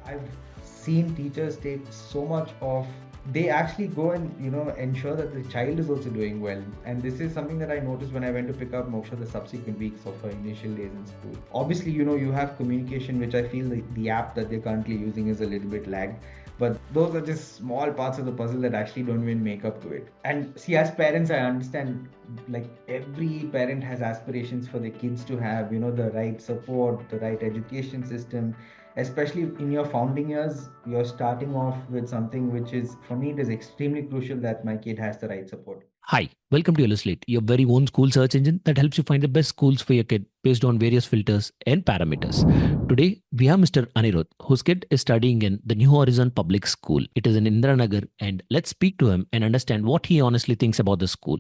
I've seen teachers take so much of, they actually go and ensure that the child is also doing well. And this is something that I noticed when I went to pick up Moksha the subsequent weeks of her initial days in school. Obviously, you have communication, which I feel the app that they're currently using is a little bit lagged. But those are just small parts of the puzzle that actually don't even make up to it. And see, as parents, I understand, like, every parent has aspirations for their kids to have, the right support, the right education system. Especially in your founding years, you're starting off with something which is, for me, it is extremely crucial that my kid has the right support. Hi, welcome to Slate, your very own school search engine that helps you find the best schools for your kid based on various filters and parameters. Today, we have Mr. Anirudh, whose kid is studying in the New Horizon Public School. It is in Indiranagar, and let's speak to him and understand what he honestly thinks about the school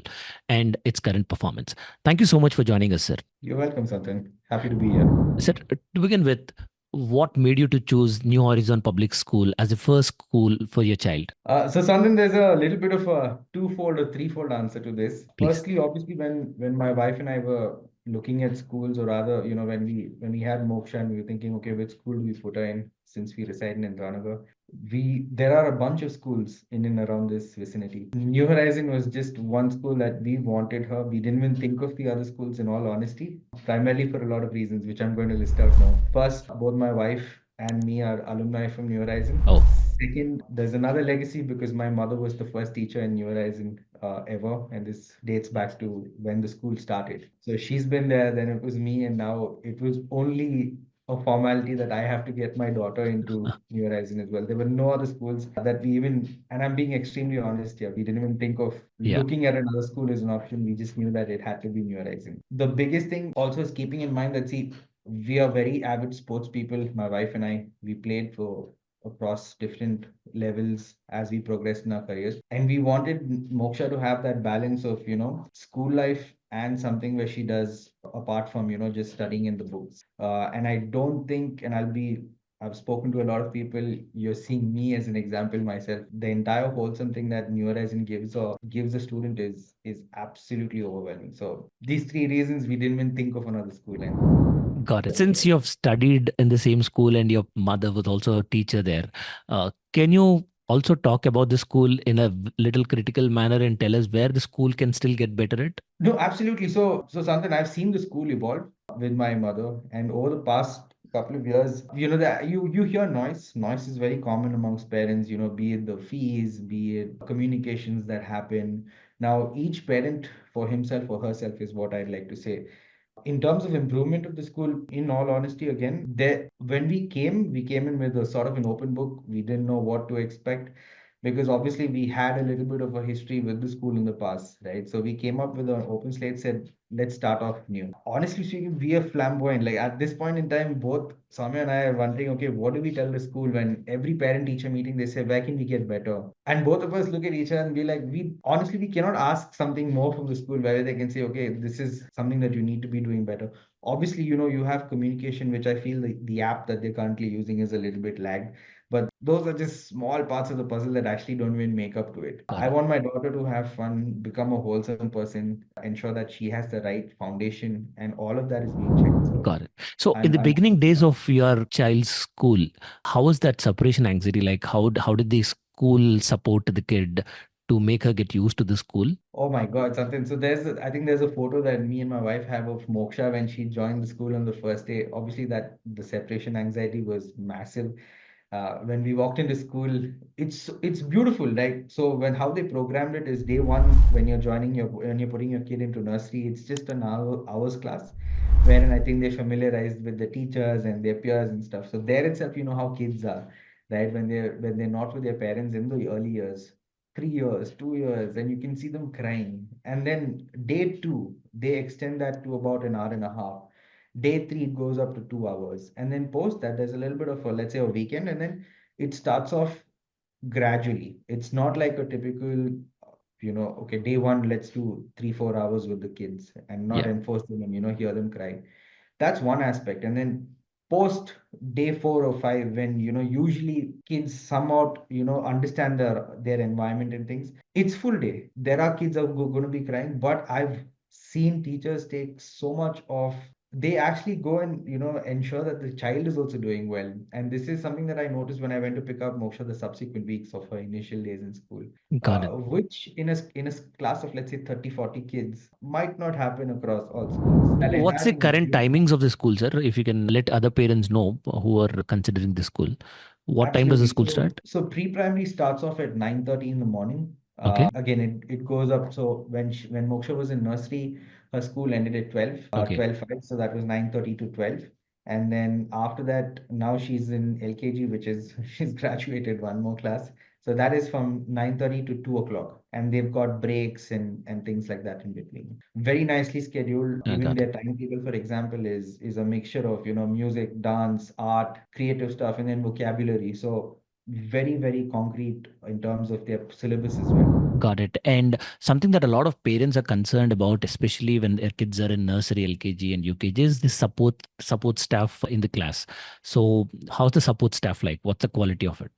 and its current performance. Thank you so much for joining us, sir. You're welcome, Satyan. Happy to be here. Sir, to begin with, what made you to choose New Horizon Public School as the first school for your child? So, Sandin, there's a little bit of a twofold or threefold answer to this. Please. Firstly, obviously, when my wife and I were looking at schools, or rather, when we had Moksha and we were thinking, okay, which school do we put her in since we reside in Indiranagar, there are a bunch of schools in and around this vicinity. New Horizon was just one school that we wanted her. We didn't even think of the other schools, in all honesty, primarily for a lot of reasons, which I'm going to list out now. First, both my wife and me are alumni from New Horizon. Oh, Second, there's another legacy because my mother was the first teacher in New Horizon ever, and this dates back to when the school started. So she's been there, then it was me, and now it was only a formality that I have to get my daughter into New Horizon as well. There were no other schools that we even, and I'm being extremely honest here, we didn't even think of yeah. looking at another school as an option. We just knew that it had to be New Horizon. The biggest thing also is keeping in mind that, see, we are very avid sports people. My wife and I, we played for across different levels as we progressed in our careers. And we wanted Moksha to have that balance of, school life and something where she does apart from, just studying in the books. And I don't think, and I've spoken to a lot of people. You're seeing me as an example myself. The entire wholesome thing that New Horizon gives a student is absolutely overwhelming. So these three reasons, we didn't even think of another school. And Got it. Since you have studied in the same school and your mother was also a teacher there, can you also talk about the school in a little critical manner and tell us where the school can still get better at? no, absolutely. So Santan, I've seen the school evolve with my mother, and over the past couple of years, that you hear noise. Noise is very common amongst parents. Be it the fees, be it communications that happen. Now, each parent for himself or herself is what I'd like to say. In terms of improvement of the school, in all honesty, again, there when we came in with a sort of an open book. We didn't know what to expect because obviously we had a little bit of a history with the school in the past, right? So we came up with an open slate, said, let's start off new. Honestly speaking, we are flamboyant. Like, at this point in time, both Samya and I are wondering, okay, what do we tell the school when every parent teacher meeting they say, where can we get better? And both of us look at each other and be like, we cannot ask something more from the school where they can say, okay, this is something that you need to be doing better. Obviously, you have communication, which I feel the app that they're currently using is a little bit lagged. But those are just small parts of the puzzle that actually don't even make up to it. Got I it. want my daughter to have fun, become a wholesome person, ensure that she has the right foundation, and all of that is being checked. So Got it. So, in I'm the I'm beginning days of your child's school, how was that separation anxiety? Like, how did the school support the kid to make her get used to the school? Oh my God, something. So I think there's a photo that me and my wife have of Moksha when she joined the school on the first day. Obviously, that the separation anxiety was massive. When we walked into school, it's beautiful, right? So when how they programmed it is day one when you're putting your kid into nursery, it's just an hours class, wherein I think they're familiarized with the teachers and their peers and stuff. So there itself, you know how kids are, right? When they're not with their parents in the early years, 3 years, 2 years, and you can see them crying. And then day two, they extend that to about an hour and a half. Day three, it goes up to 2 hours. And then post that, there's a little bit of let's say a weekend, and then it starts off gradually. It's not like a typical, okay, day one, let's do 3, 4 hours with the kids and not Yeah. enforce them and, hear them cry. That's one aspect. And then post day 4 or 5, when usually kids somewhat understand their environment and things, it's full day. There are kids are going to be crying, but I've seen teachers take so much of they actually go and ensure that the child is also doing well. And this is something that I noticed when I went to pick up Moksha the subsequent weeks of her initial days in school, Got it. which in a class of, let's say, 30, 40 kids might not happen across all schools. That What's entire the thing is current very timings of the school, sir? If you can let other parents know who are considering the school. What time does the absolutely. school So, start? so pre-primary starts off at 9:30 in the morning. Okay. Again, it goes up. So when Moksha was in nursery, her school ended at 12, Okay. 12:05. So that was 9:30 to 12. And then after that, now she's in LKG, which is she's graduated one more class. So that is from 9:30 to 2 o'clock. And they've got breaks and things like that in between. Very nicely scheduled. I Even got it. their timetable, for example, is a mixture of, music, dance, art, creative stuff, and then vocabulary. So very, very concrete in terms of their syllabus as well. Got it. And something that a lot of parents are concerned about, especially when their kids are in nursery, LKG, and UKG, is the support staff in the class. So, how's the support staff like? What's the quality of it?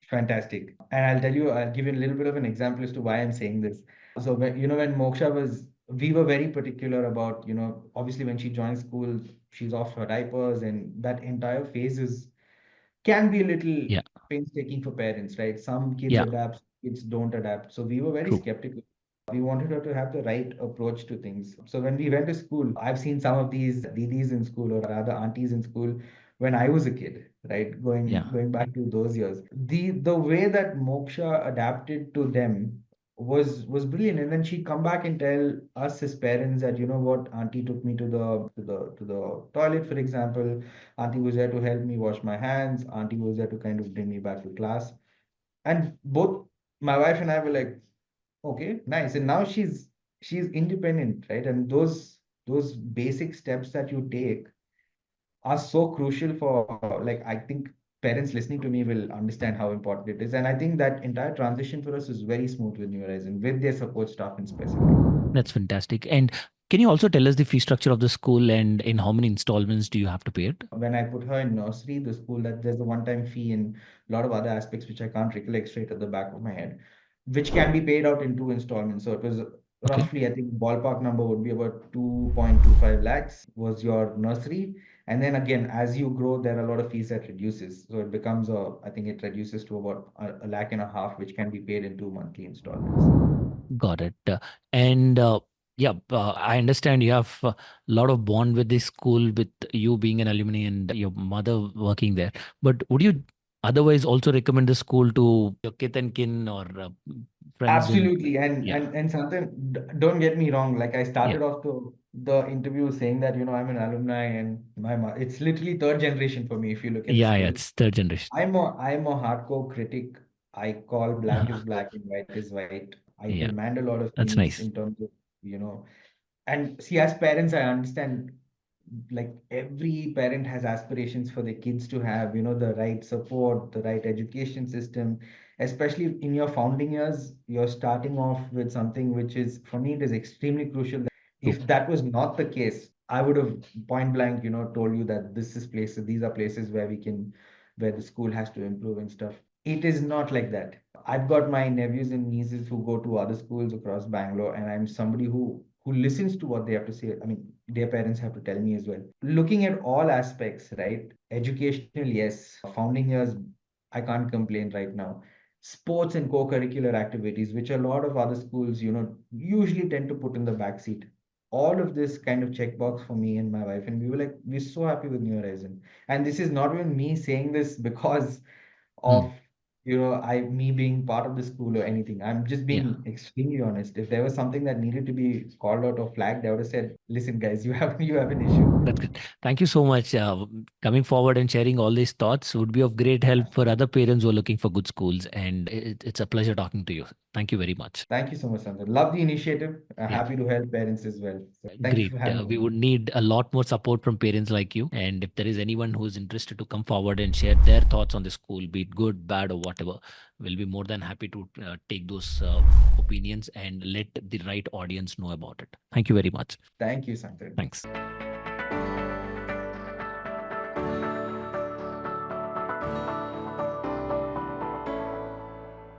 Fantastic. And I'll give you a little bit of an example as to why I'm saying this. So when Moksha we were very particular about, obviously when she joins school, she's off her diapers, and that entire phase can be a little Yeah. painstaking for parents, right? Some kids Yeah. adapt, kids don't adapt. So we were very True. skeptical. We wanted her to have the right approach to things. So when we went to school, I've seen some of these didis in school or rather aunties in school when I was a kid, right? Going Yeah. going back to those years. The way that Moksha adapted to them was brilliant. And then she'd come back and tell us as parents that, what, auntie took me to the toilet, for example. Auntie was there to help me wash my hands. Auntie was there to kind of bring me back to class. And both my wife and I were like, okay, nice. And now she's independent, right? And those basic steps that you take are so crucial for, like, I think parents listening to me will understand how important it is. And I think that entire transition for us is very smooth with New Horizon, with their support staff in specific. That's fantastic. And can you also tell us the fee structure of the school and in how many installments do you have to pay it? When I put her in nursery, the school, that there's a one-time fee and a lot of other aspects which I can't recollect straight at the back of my head, which can be paid out in two installments. So it was Okay. roughly, I think ballpark number would be about 2.25 lakhs was your nursery. And then again, as you grow, there are a lot of fees that reduces. So it becomes I think it reduces to about a lakh and a half, which can be paid in two monthly installments. Got it. And yeah, I understand you have a lot of bond with this school, with you being an alumni and your mother working there. But would you otherwise also recommend the school to your kith and kin or friends in? Absolutely. And Yeah, and and something, don't get me wrong. Like I yeah, started off the interview saying that, I'm an alumni and it's literally third generation for me if you look at the yeah, yeah. school. It's third generation. I'm a hardcore critic. I call black is black and white is white. I Yeah, demand a lot of that's things nice. in terms of, you know, and see, as parents, I understand, like every parent has aspirations for their kids to have, the right support, the right education system. Especially in your founding years, you're starting off with something which is, for me, it is extremely crucial. True. If that was not the case, I would have point blank, told you that these are places where the school has to improve and stuff. It is not like that. I've got my nephews and nieces who go to other schools across Bangalore, and I'm somebody who listens to what they have to say. I mean, their parents have to tell me as well. Looking at all aspects, right? Educational, yes. Founding years, I can't complain right now. Sports and co-curricular activities, which a lot of other schools, usually tend to put in the back seat. All of this kind of checkbox for me and my wife, and we were like, we're so happy with New Horizon. And this is not even me saying this because Hmm. of I me being part of the school or anything. I'm just Yeah. being extremely honest. If there was something that needed to be called out or flagged, I would have said, listen, guys, you have an issue. That's good. Thank you so much. Coming forward and sharing all these thoughts would be of great help for other parents who are looking for good schools. And it's a pleasure talking to you. Thank you very much. Thank you so much, Sandra. Love the initiative. Yeah, Happy to help parents as well. So thank you great. for having We me. would need a lot more support from parents like you. And if there is anyone who is interested to come forward and share their thoughts on the school, be it good, bad, or whatever, we'll be more than happy to take those opinions and let the right audience know about it. Thank you very much. Thank you, Sandra. Thanks.